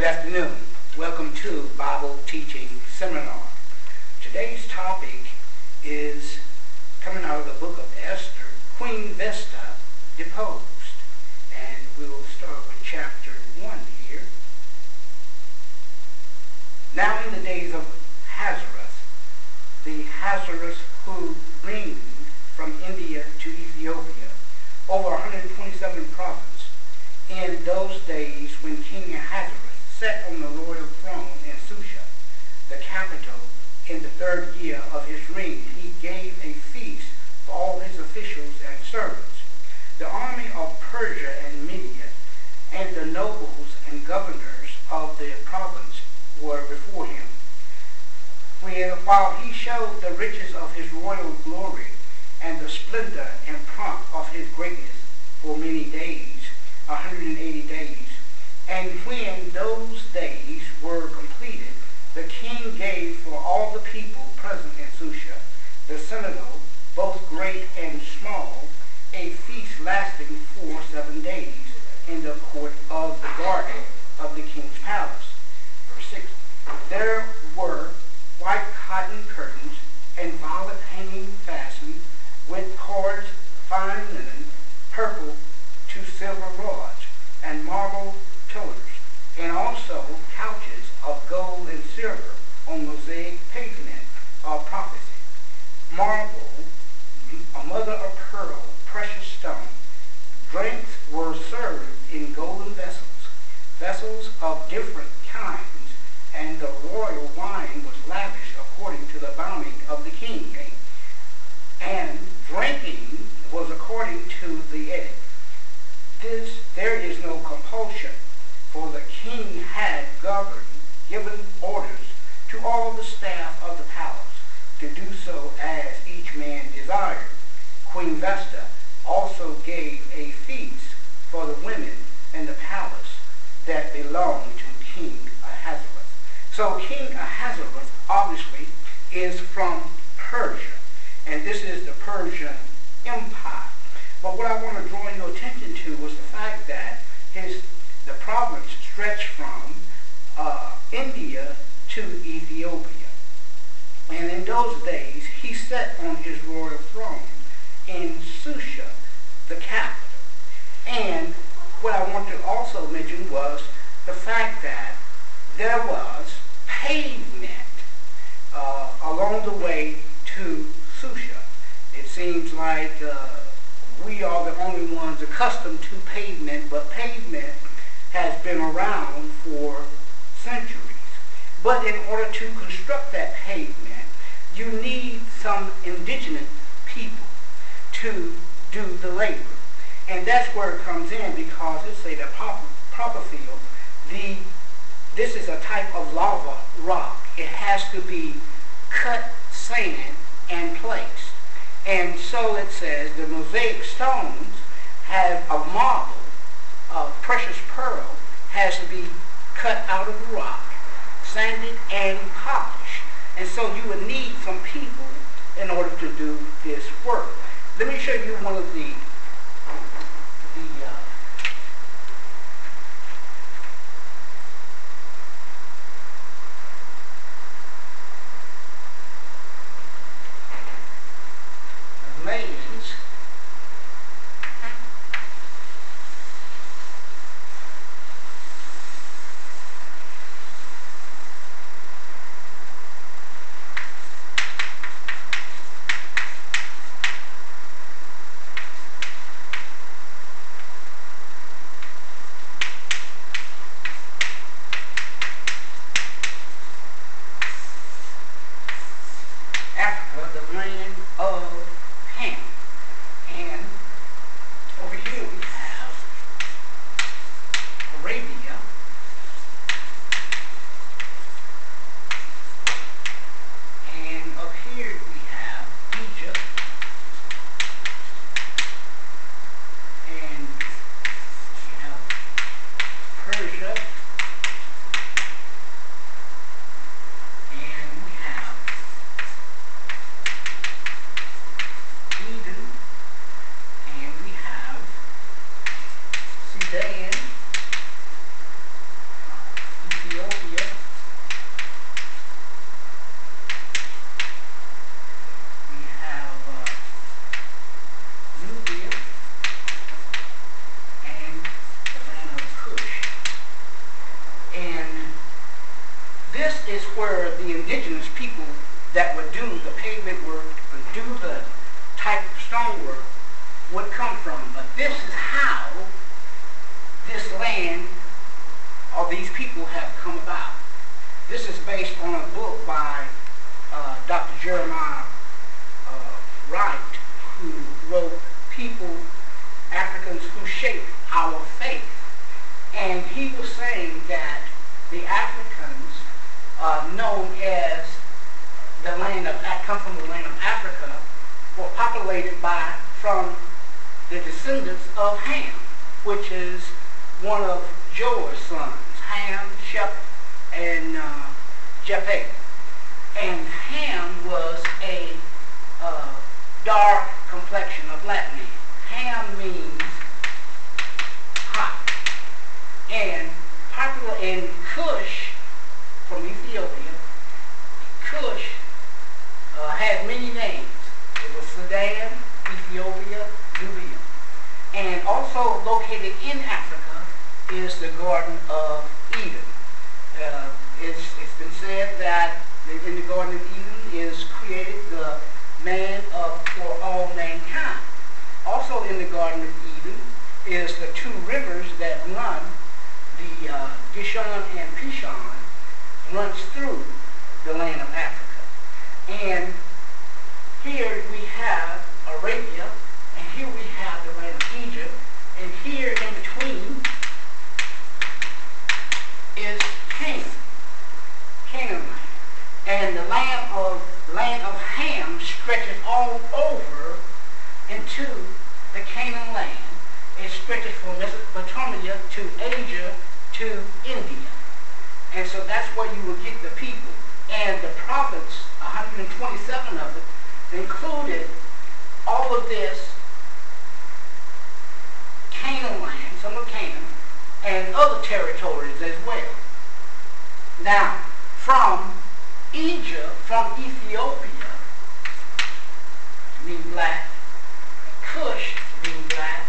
afternoon. Welcome to Bible Teaching Seminar. Today's topic is coming out of the Book of Esther, Queen Vashti Deposed. And we will start with chapter 1 here. Now in the days of Ahasuerus, the Ahasuerus who reigned from India to Ethiopia, over 127 provinces. In those days when King Ahasuerus sat on the royal throne in Susha, the capital, in the 3rd year of his reign, he gave a feast for all his officials and servants. The army of Persia and Media and the nobles and governors of the province were before him. While he showed the riches of his royal glory and the splendor and pomp of his greatness for many days, 180 days. And when those days were completed, the king gave for all the people present in Susha, the synagogue, both great and small, a feast lasting for 7 days in the court of the garden of the king's palace. Verse 6. There were white cotton curtains and violet hanging fastened with cords, fine linen, purple to silver rods, and marble pillars, and also couches of gold and silver on mosaic pavement of prophecy. Marble, a mother of pearl, precious stone. Drinks were served in golden vessels of different kinds, and the royal wine was lavished according to the bounty of the king. And drinking was according to the edict. There is no compulsion, for the king had given orders to all the staff of the palace to do so as each man desired. Queen Vashti also gave a feast for the women in the palace that belonged to King Ahasuerus. So King Ahasuerus obviously is from Persia, and this is the Persian Empire. But what I want to draw your attention to was the fact that the province stretched from India to Ethiopia. And in those days, he sat on his royal throne in Susha, the capital. And what I want to also mention was the fact that there was pavement along the way to Susha. It seems like we are the only ones accustomed to pavement, but pavement has been around for centuries. But in order to construct that pavement, you need some indigenous people to do the labor. And that's where it comes in, because it's a proper field. This is a type of lava rock. It has to be cut sand and placed. And so it says the mosaic stones have a marble, precious pearl, has to be cut out of the rock, sanded and polished. And so you would need some people in order to do this work. Let me show you one of the maidens. is where the indigenous people that would do the pavement work and do the type of stonework would come from. But this is how this land or these people have come about. This is based on a book by Dr. Jeremiah Wright, who wrote People, Africans Who Shaped Our Faith. And he was saying that the Africans, known as the land of, come from the land of Africa, were populated from the descendants of Ham, which is one of Joah's sons, Ham, Shep, and Japheth. And Ham was a dark complexion, a black man. Ham means hot. And popular in Cush, from Ethiopia, Cush had many names. It was Sudan, Ethiopia, Nubia. And also located in Africa is the Garden of Eden. It's been said that in the Garden of Eden is created the man for all mankind. Also in the Garden of Eden is the two rivers that run, the Gishon and Pishon, runs through the land of Africa. And here we have Arabia, and here we have the land of Egypt, and here in between is Canaan land. And the land of Ham stretches all over into the Canaan land. It stretches from Mesopotamia to Asia to India. And so that's where you will get the people. And the prophets, 127 of it, included all of this Canaan land, some of Canaan, and other territories as well. Now, from Egypt, from Ethiopia, mean black, Cush mean black.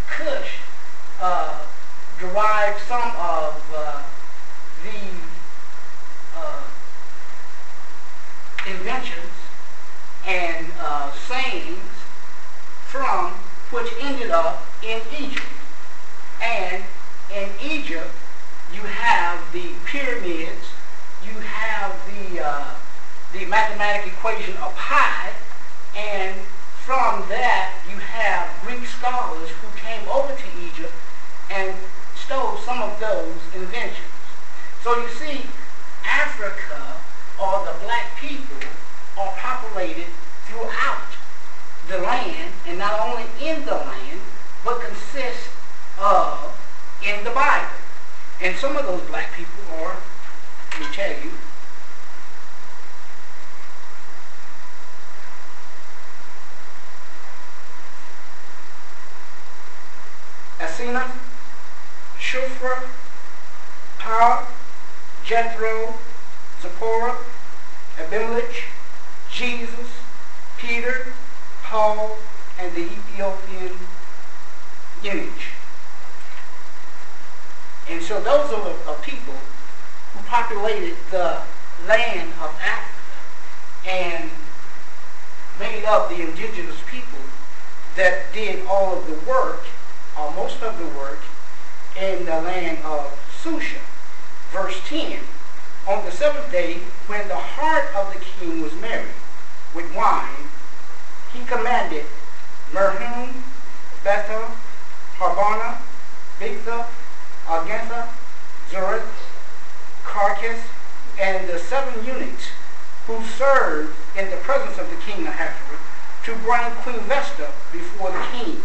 Cush derived some of the inventions and sayings from which ended up in Egypt. And in Egypt, you have the pyramids, you have the mathematical equation of pi, and from that you have Greek scholars who came over to Egypt and stole some of those inventions. So you see, Africa, or the black people, are populated throughout the land, and not only in the land, but consist of in the Bible. And some of those black people are, let me tell you, Asina, Shufra, Pa, Jethro, Zipporah, Abimelech, Jesus, Peter, Paul, and the Ethiopian eunuch. And so those are people who populated the land of Africa and made up the indigenous people that did all of the work, or most of the work, in the land of Susha. Verse 10, on the seventh day, when the heart of the king was merry with wine, he commanded Merhum, Bethel, Harbana, Bigtha, Agantha, Zurith, Carcass, and the 7 eunuchs who served in the presence of the king Ahasuerus to bring Queen Vashti before the king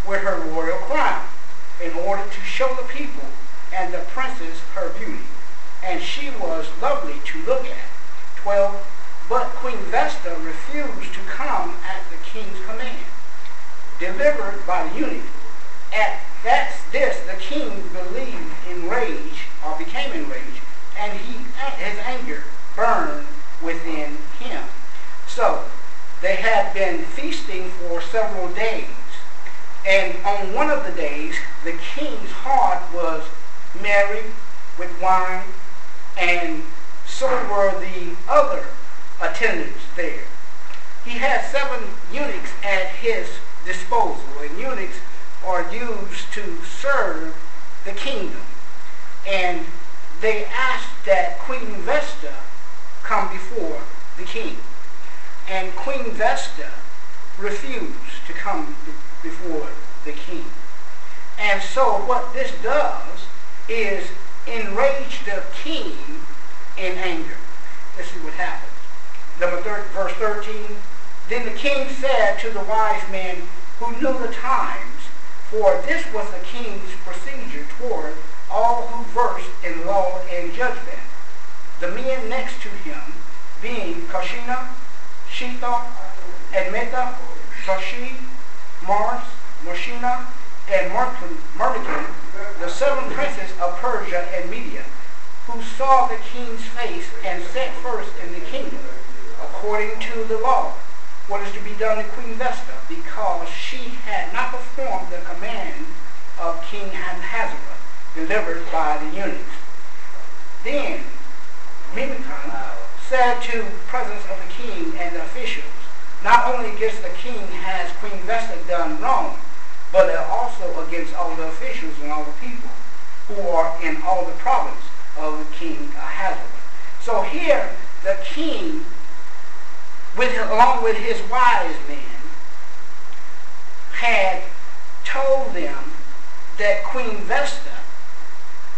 with her royal crown, in order to show the people and the princes her beauty. And she was lovely to look at. 12. But Queen Vashti refused to come at the king's command, delivered by the eunuch. At this, the king believed in rage, or became enraged, and his anger burned within him. So they had been feasting for several days, and on one of the days, the king's heart was merry with wine, and so were the other attendants there. He had 7 eunuchs at his disposal, and eunuchs are used to serve the kingdom. And they asked that Queen Vashti come before the king. And Queen Vashti refused to come before the king. And so what this does is enrage the king in anger. Let's see what happens. Verse 13, then the king said to the wise men who knew the times, for this was the king's procedure toward all who versed in law and judgment, the men next to him being Kashina, Shita, Admeta, Tashi, Mars, Moshina, and Mordecai, the 7 princes of Persia and Media, who saw the king's face and sat first in the kingdom, according to the law, what is to be done to Queen Vashti, because she had not performed the command of King Ahasuerus, delivered by the eunuchs. Then Memucan said to the presence of the king and the officials, not only against the king has Queen Vashti done wrong, but also against all the officials and all the people who are in all the province of King Ahasuerus. So here the king, along with his wise men, had told them that Queen Vashti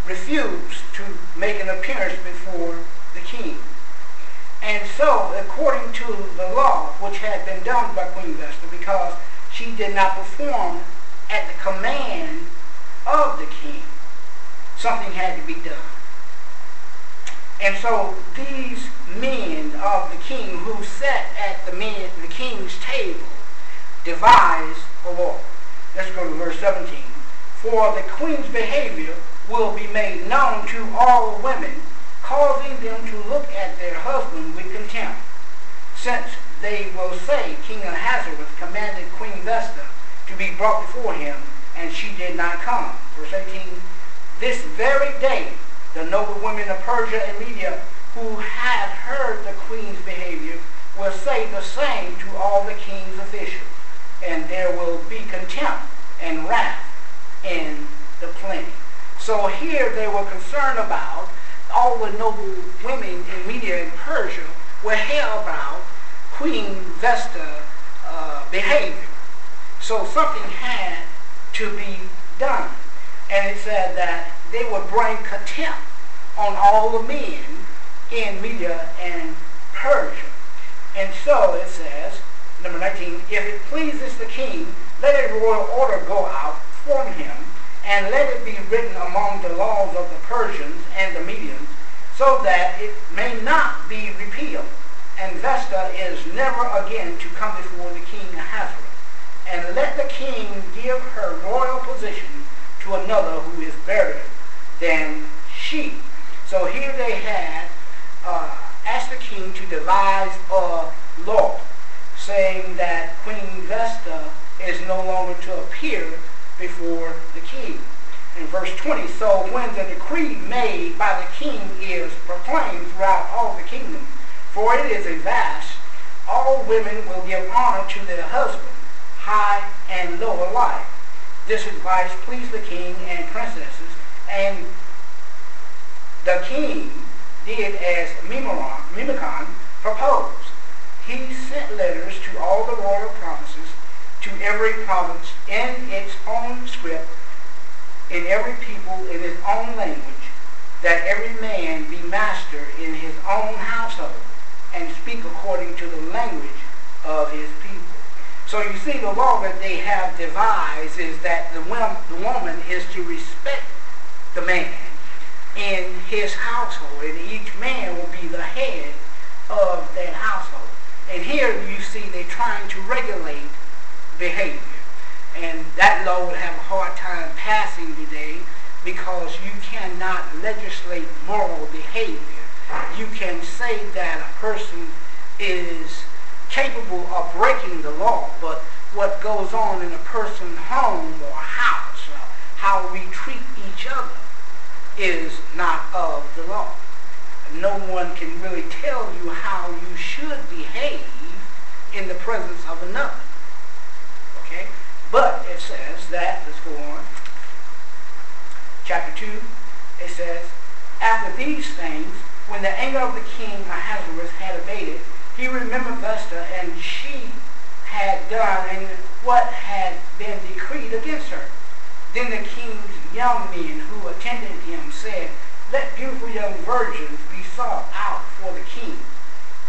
refused to make an appearance before the king. And so, according to the law, which had been done by Queen Vashti, because she did not perform at the command of the king, something had to be done. And so these men of the king who sat at the king's table devised a law. Let's go to verse 17. For the queen's behavior will be made known to all women, causing them to look at their husband with contempt, since they will say, King Ahasuerus commanded Queen Vashti to be brought before him, and she did not come. Verse 18, this very day the noble women of Persia and Media who had heard the queen's behavior will say the same to all the king's officials, and there will be contempt and wrath in the plain. So here they were concerned about all the noble women in Media and Persia were held about Queen Vashti's behavior. So something had to be done. And it said that they would bring contempt on all the men in Media and Persia. And so it says, number 19, if it pleases the king, let a royal order go out from him, and let it be written among the laws of the Persians and the Medians, so that it may not be repealed, and Vashti is never again to come before the king Ahasuerus. And let the king give her royal position to another who is better than she. So here they had asked the king to devise a law saying that Queen Vashti is no longer to appear before the king. In verse 20, so when the decree made by the king is proclaimed throughout all the kingdom, for it is a vast, all women will give honor to their husband, high and low alike. This advice pleased the king and princesses, and the king did as Memucan proposed. He sent letters to all the royal provinces, to every province in its own script, in every people in his own language, that every man be master in his own household, and speak according to the language of his people. So you see, the law that they have devised is that the woman is to respect the man in his household, and each man will be the head of that household. And here you see they're trying to regulate behavior. And that law would have a hard time passing today, because you cannot legislate moral behavior. You can say that a person is capable of breaking the law, but what goes on in a person's home or house, how we treat each other, is not of the law. no one can really tell you how you should behave in the presence of another. Okay? But it says that, let's go on. Chapter 2, it says, after these things, when the anger of the king Ahasuerus had abated, he remembered Vashti, and she had done and what had been decreed against her. Then the king's young men who attended him said, let beautiful young virgins be sought out for the king,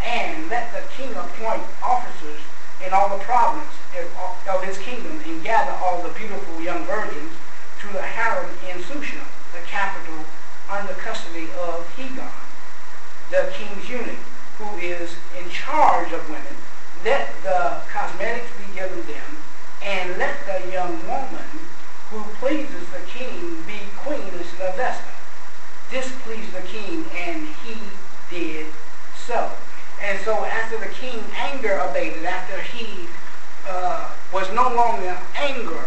and let the king appoint officers in all the province of his kingdom, and gather all the beautiful young virgins to the harem in Shushan, the capital, under custody of Hegan, the king's eunuch, who is in charge of women. Let the cosmetics be given them, and let the young woman who pleases the king be queen instead of Vashti. This pleased the king, and he did so. And so after the king's anger abated, after he was no longer angry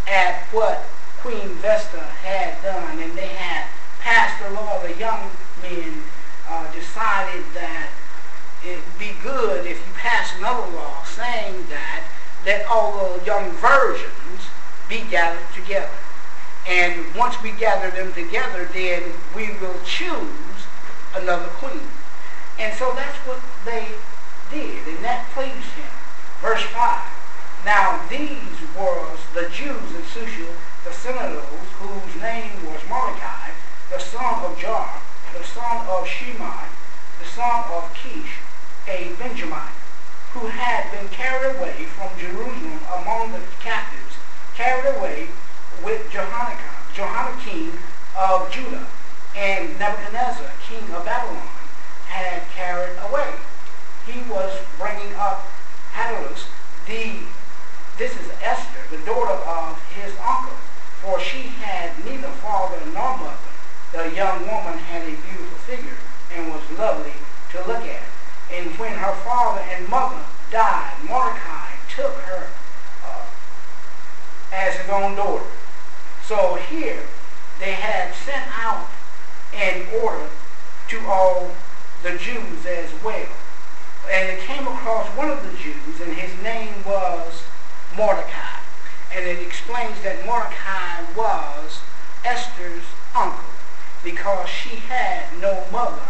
at what Queen Vashti had done, and they had passed the law, the young men decided that it'd be good if you pass another law saying that let all the young virgins be gathered together. And once we gather them together, then we will choose another queen. And so that's what they did, and that pleased him. Verse 5. Now these was the Jews in Shushan, the senators, whose name was Mordecai, the son of Jar, the son of Shimei, the son of Kish, a Benjamite, who had been carried away from Jerusalem among the captives, carried away with Jehoiakim of Judah, and Nebuchadnezzar, king of Babylon, had carried away. He was bringing up Hadalus, this is Esther, the daughter of his uncle, for she had neither father nor mother. The young woman had a beautiful figure and was lovely to look at. And when her father and mother died, Mordecai took her as his own daughter. So here they had sent out an order to all the Jews as well. And it came across one of the Jews, and his name was Mordecai. And it explains that Mordecai was Esther's uncle, because she had no mother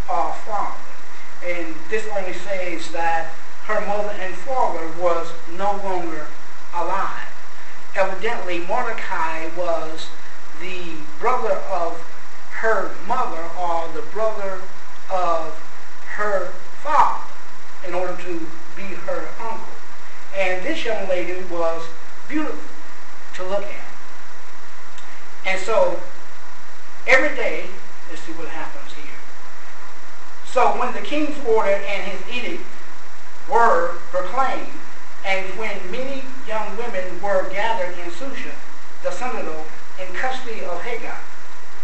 or father. And this only says that her mother and father was no longer alive. Evidently, Mordecai was the brother of her mother, or the brother of her father, in order to be her uncle. And this young lady was beautiful to look at. And so every day, let's see what happens here. So when the king's order and his edict were proclaimed, and when many young women were gathered in Shushan, the citadel, in custody of Hegan,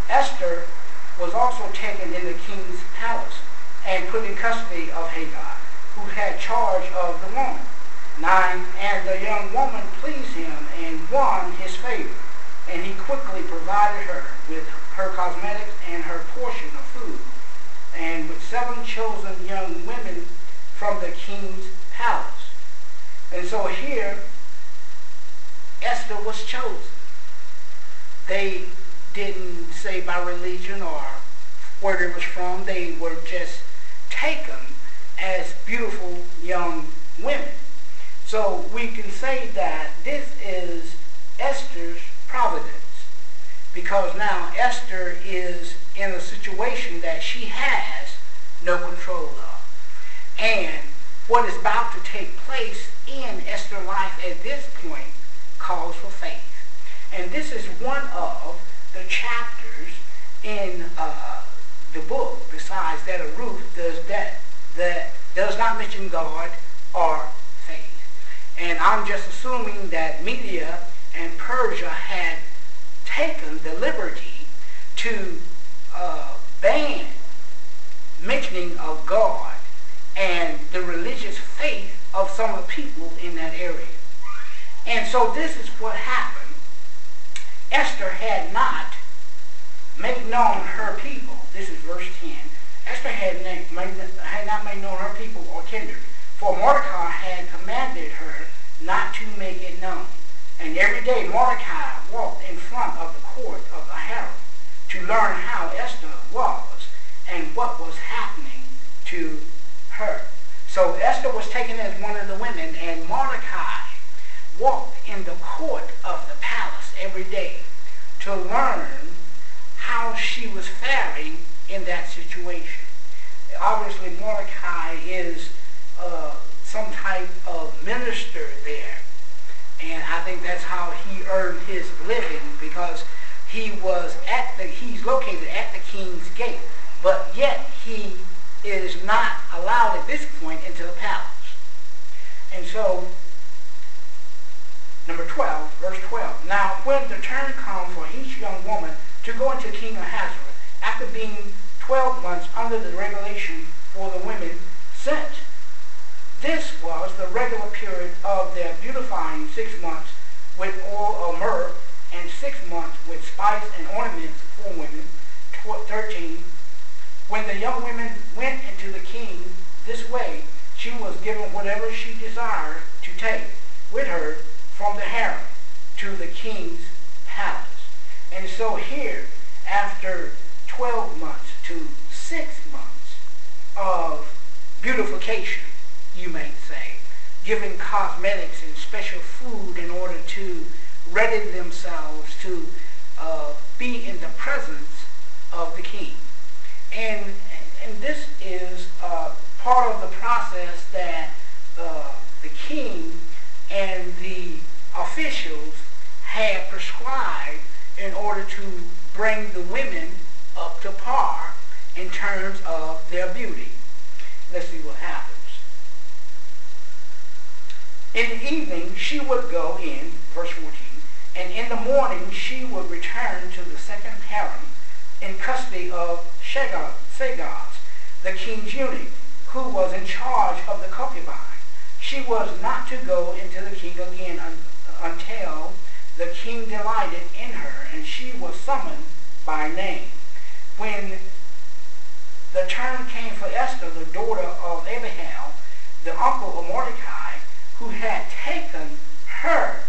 Esther was also taken in the king's palace and put in custody of Hegan, who had charge of the woman. 9, and the young woman pleased him and won his favor, and he quickly provided her with her cosmetics and her portion of food, and with 7 chosen young women from the king's palace. And so here, Esther was chosen. They didn't say by religion or where it was from. They were just taken as beautiful young women. So we can say that this is Esther's providence, because now Esther is in a situation that she has no control of. And what is about to take place in Esther's life at this point calls for faith. And this is one of the chapters in the book, besides that of Ruth, that does not mention God or faith. And I'm just assuming that Media and Persia had taken the liberty to ban mentioning of God and the religious faith of some of the people in that area. And so this is what happened. Esther had not made known her people, this is verse 10, Esther had not made known her people or kindred, for Mordecai had commanded her not to make it known. And every day Mordecai walked in front of the court of Ahasuerus to learn how Esther was and what was happening to her. So Esther was taken as one of the women, and Mordecai walked in the court of the palace every day to learn how she was faring in that situation. Obviously, Mordecai is some type of minister there, and I think that's how he earned his living, because he's located at the king's gate, but yet he is not allowed at this point into the palace. And so, number 12, verse 12. Now, when the turn comes for each young woman to go into the Kingdom of Ahasuerus, after being 12 months under the regulation for the women sent, this was the regular period of their beautifying, 6 months with oil of myrrh, and 6 months with spice and ornaments for women, 13. When the young women went into the king this way, she was given whatever she desired to take with her from the harem to the king's palace. And so here, after 12 months to 6 months of beautification, you may say, giving cosmetics and special food in order to ready themselves to be in the presence of the king. And this is part of the process that the king and the officials had prescribed in order to bring the women up to par in terms of their beauty. Let's see what happens. In the evening she would go in, verse 14, and in the morning she would return to the second harem in custody of Sagaz, the king's eunuch, who was in charge of the concubine. She was not to go into the king again until the king delighted in her, and she was summoned by name. When the turn came for Esther, the daughter of Abihail, the uncle of Mordecai, who had taken her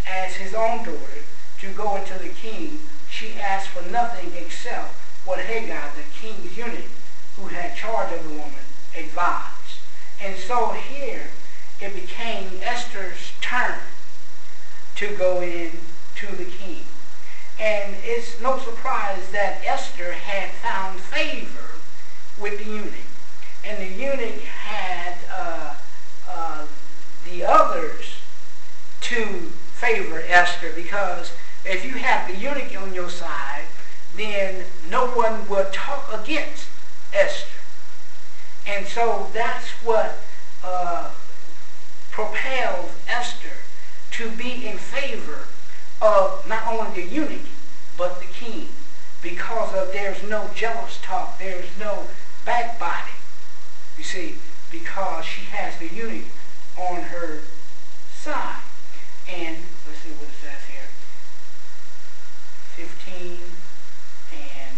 as his own daughter to go into the king, she asked for nothing except what Hagar, the king's eunuch, who had charge of the woman, advised. And so here it became Esther's turn to go in to the king. And it's no surprise that Esther had found favor with the eunuch. And the eunuch had the others to favor Esther, because if you have the eunuch on your side, then no one will talk against Esther. And so that's what propels Esther to be in favor of not only the eunuch, but the king, because of there's no jealous talk, there's no backbiting, you see, because she has the eunuch on her side. And let's see what it says here, 15, and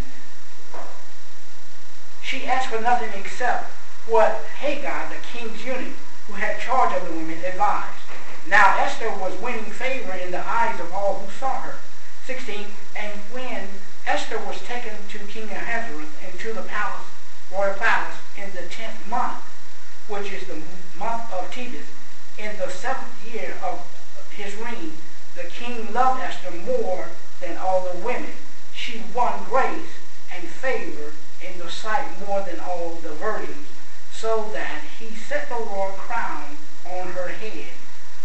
she asked for nothing except what Hagar, the king's eunuch, who had charge of the women, advised. Now Esther was winning favor in the eyes of all who saw her. 16, and when Esther was taken to King Ahasuerus into the palace, royal palace, in the 10th month, which is the month of Tebeth, in the 7th year of his reign, the king loved Esther more than all the women. She won grace and favor in the sight more than all the virgins, so that he set the royal crown on her head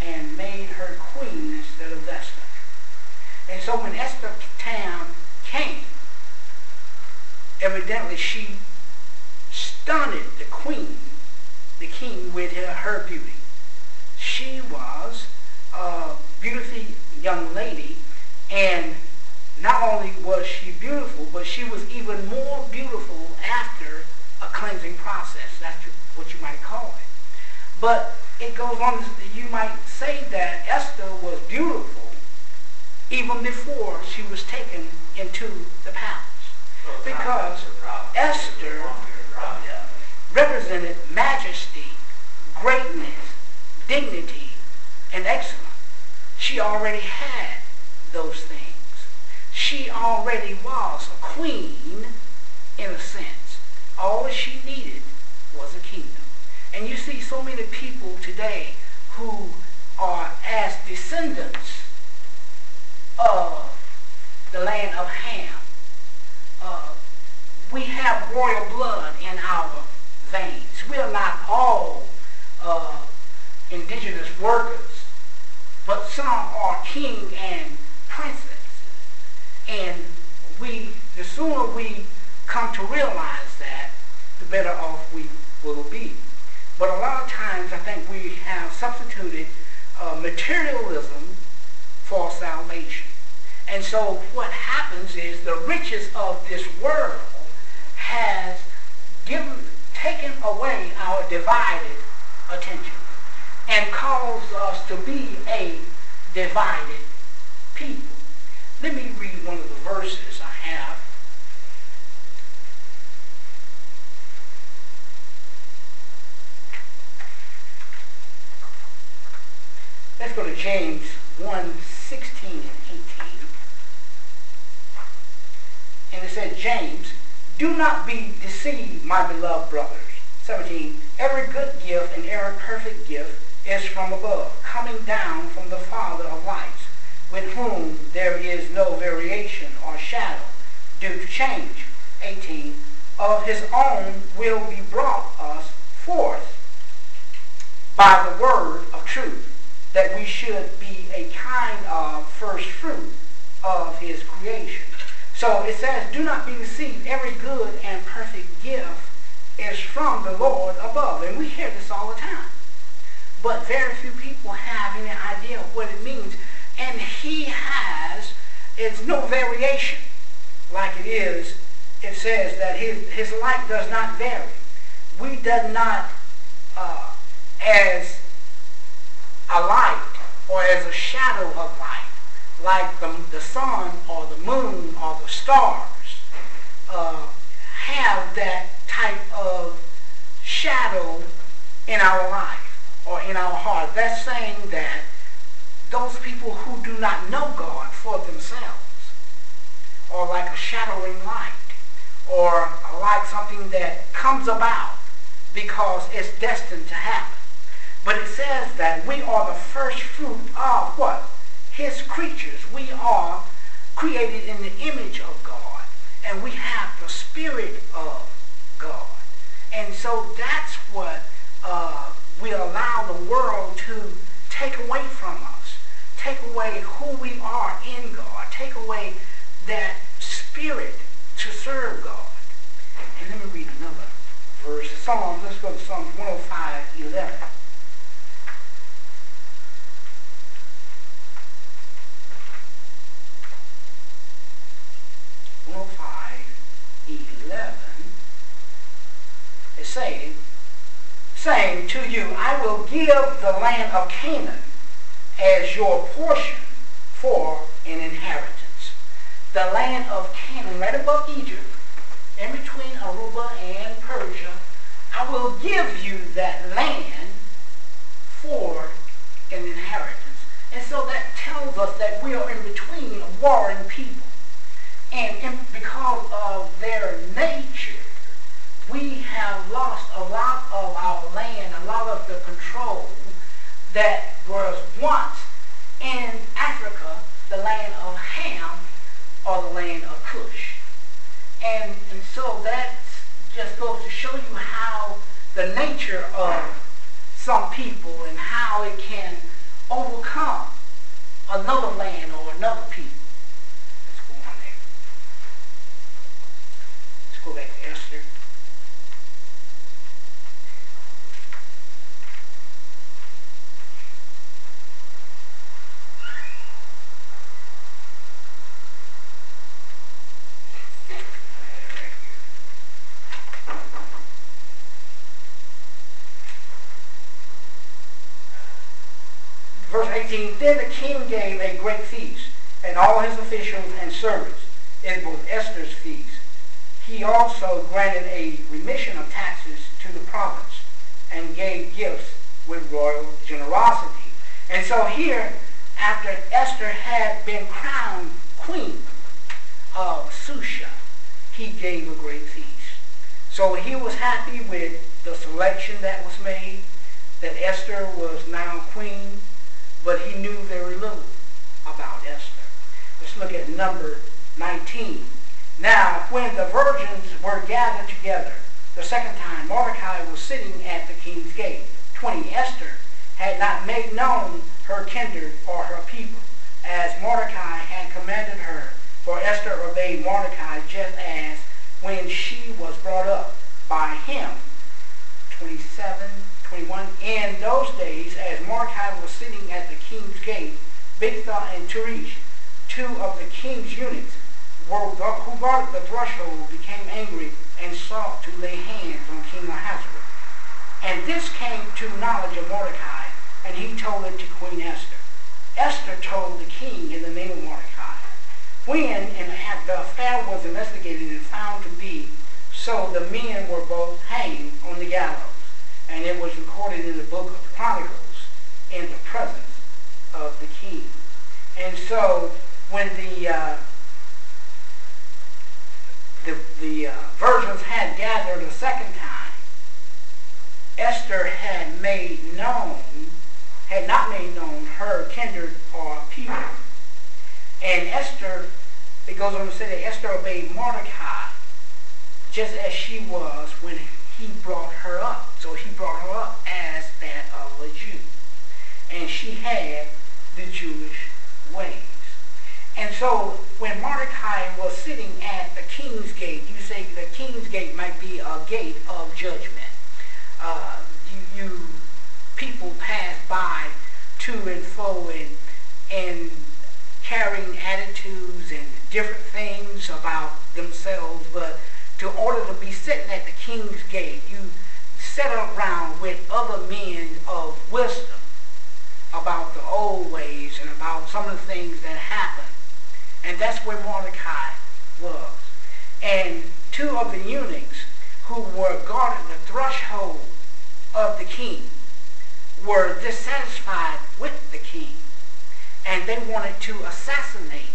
and made her queen instead of Esther. And so when Esther's time came, evidently she stunned the king with her beauty. She was a beautiful young lady, and not only was she beautiful, but she was even more beautiful after a cleansing process. That's what you might call it. But it goes on, you might say that Esther was beautiful even before she was taken into the palace. Because Esther represented majesty, greatness, dignity, and excellence. She already had those things. She already was a queen in a sense. All that she needed was a kingdom. And you see so many people today who are as descendants of the land of Ham. We have royal blood in our veins. We are not all indigenous workers, but some are king and princesses. And the sooner we come to realize that, the better off we will be. But a lot of times I think we have substituted materialism for salvation. And so what happens is the riches of this world has taken away our divided attention and caused us to be a divided people. Let me read one of the verses I have. Let's go to James 1:16 and 18. And it said, James, do not be deceived, my beloved brothers. 17, every good gift and every perfect gift is from above, coming down from the Father of lights, with whom there is no variation or shadow due to change. 18, of his own will be brought us forth by the word of truth, that we should be a kind of first fruit of his creation. So it says, do not be deceived. Every good and perfect gift is from the Lord above. And we hear this all the time. But very few people have any idea of what it means. And he has, it's no variation like it is. It says that his light does not vary. We do not, as a light or as a shadow of light, like the sun or the moon or the stars, have that type of shadow in our life or in our heart. That's saying that those people who do not know God for themselves, or like a shadowing light, or like something that comes about because it's destined to happen. But it says that we are the first fruit of what? His creatures. We are created in the image of God, and we have the Spirit of God. And so that's what we allow the world to take away from us, take away who we are in God, take away that spirit to serve God. And let me read another verse. Let's go to Psalms 105:11. Is saying to you, I will give the land of Canaan as your portion for an inheritance. The land of Canaan, right above Egypt, in between Aruba and Persia, I will give you that land for an inheritance. And so that tells us that we are in between warring people. And because of their nature, we have lost a lot of our land, a lot of the control that was once in Africa, the land of Ham, or the land of Cush. And so that just goes to show you how the nature of some people and how it can overcome another land or another people. Let's go on there. Let's go back to Esther. Verse 18, then the king gave a great feast, and all his officials and servants. It was Esther's feast. he also granted a remission of taxes to the province and gave gifts with royal generosity. And so here, after Esther had been crowned queen of Susha, he gave a great feast. So he was happy with the selection that was made, that Esther was now queen, but he knew very little about Esther. Let's look at number 19. Now, when the virgins were gathered together the second time, Mordecai was sitting at the king's gate. 20. Esther had not made known her kindred or her people, as Mordecai had commanded her. For Esther obeyed Mordecai just as when she was brought up by him. 27, 21. In those days, as Mordecai was sitting at the king's gate, Bigtha and Teresh, two of the king's eunuchs, who guarded the threshold, became angry and sought to lay hands on King Ahasuerus. And this came to knowledge of Mordecai, and he told it to Queen Esther. Esther told the king in the name of Mordecai. When the affair was investigated and found to be so, the men were both hanged on the gallows, and it was recorded in the Book of Chronicles in the presence of the king. And so, when the virgins had gathered a second time, Esther had not made known her kindred or people. And Esther, it goes on to say that Esther obeyed Mordecai just as she was when he brought her up. So he brought her up as that of a Jew. And she had the Jewish ways. And so when Mordecai was sitting at the king's gate, you say the king's gate might be a gate of judgment. People pass by to and fro and carrying attitudes and different things about themselves, but in order to be sitting at the king's gate, you sit around with other men of wisdom about the old ways and about some of the things that happened. And that's where Mordecai was. And two of the eunuchs who were guarding the threshold of the king were dissatisfied with the king, and they wanted to assassinate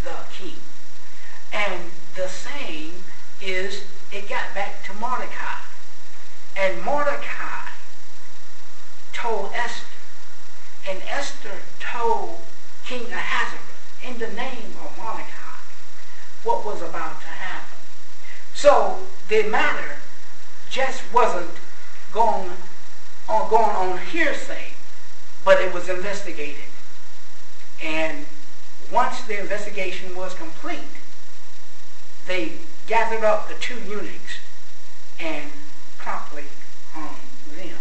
the king. And the same is, it got back to Mordecai. And Mordecai told Esther, and Esther told King Ahasuerus in the name of Mordecai what was about to happen. So the matter just wasn't going on hearsay, but it was investigated. And once the investigation was complete, they gathered up the two eunuchs and promptly hung them.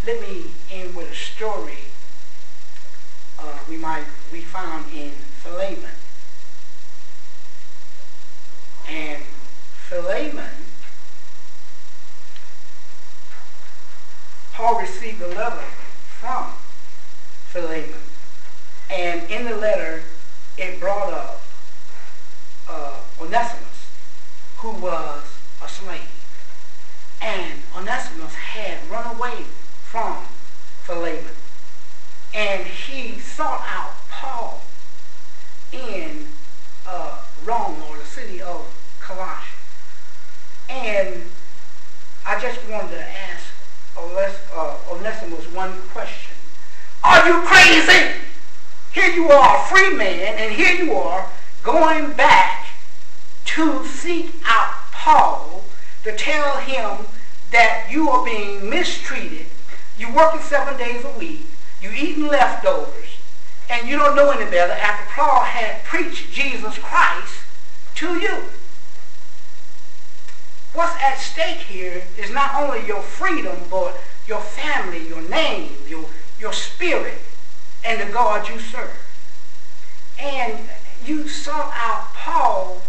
Let me end with a story we found in Philemon. And Philemon, Paul received a letter from Philemon, and in the letter it brought up Onesimus, who was a slave. And Onesimus had run away from Philemon, and he sought out Paul in Rome, or the city of Colossae. And I just wanted to ask Onesimus one question. Are you crazy? Here you are, a free man, and here you are going back to seek out Paul to tell him that you are being mistreated, you're working 7 days a week, you're eating leftovers, and you don't know any better after Paul had preached Jesus Christ to you. What's at stake here is not only your freedom, but your family, your name, your spirit, and the God you serve. And you sought out Paul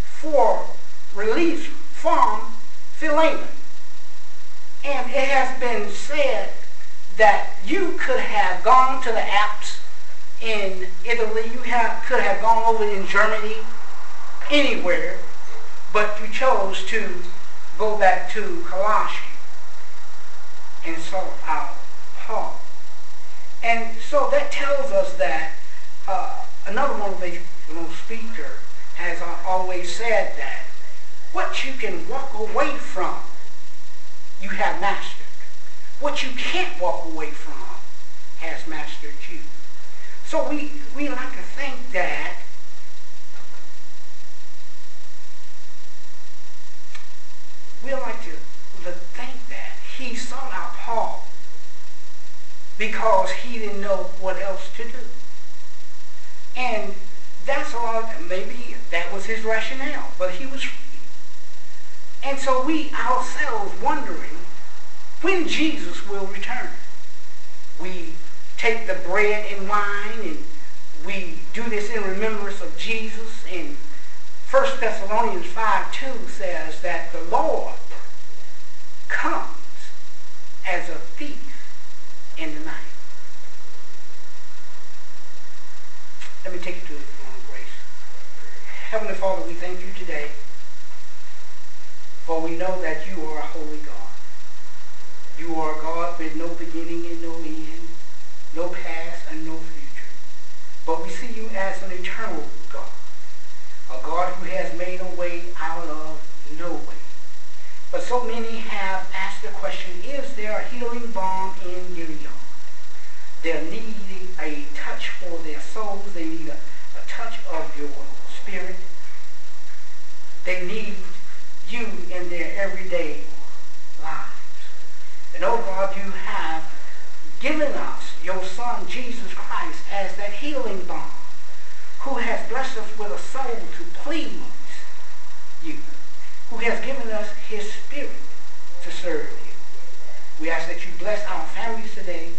for relief from Philemon. And it has been said that you could have gone to the Alps in Italy, you could have gone over in Germany, anywhere, But you chose to go back to Colossians and sought out Paul. And so that tells us that another motivational speaker has always said that what you can walk away from, you have mastered. What you can't walk away from has mastered you. So we like to think that he sought out Paul because he didn't know what else to do. And that's a lot of, maybe that was his rationale, but he was free. And so we ourselves wondering when Jesus will return. We take the bread and wine and we do this in remembrance of Jesus. And 1 Thessalonians 5:2 says that the Lord comes as a thief in the night. Let me take you to the throne of grace. Heavenly Father, we thank you today, for we know that you are a holy God. You are a God with no beginning and no end, no past and no future. But we see you as an eternal God, a God who has made a way out of no way. But so many have asked the question, is there a healing balm in your yard? They're needing a touch for their souls. They need a touch of your spirit. They need you in their everyday lives. And oh God, you have given us your Son, Jesus Christ, as that healing balm, who has blessed us with a soul to please you, who has given us his spirit to serve you. We ask that you bless our families today.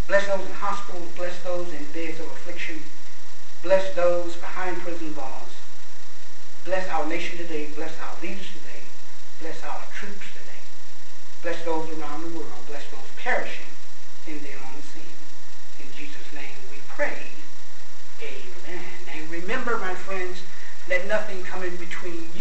Bless those in hospitals. Bless those in beds of affliction. Bless those behind prison bars. Bless our nation today. Bless our leaders today. Bless our troops today. Bless those around the world. Bless those perishing in their own sin. In Jesus' name we pray. Amen. And remember, my friends, let nothing come in between you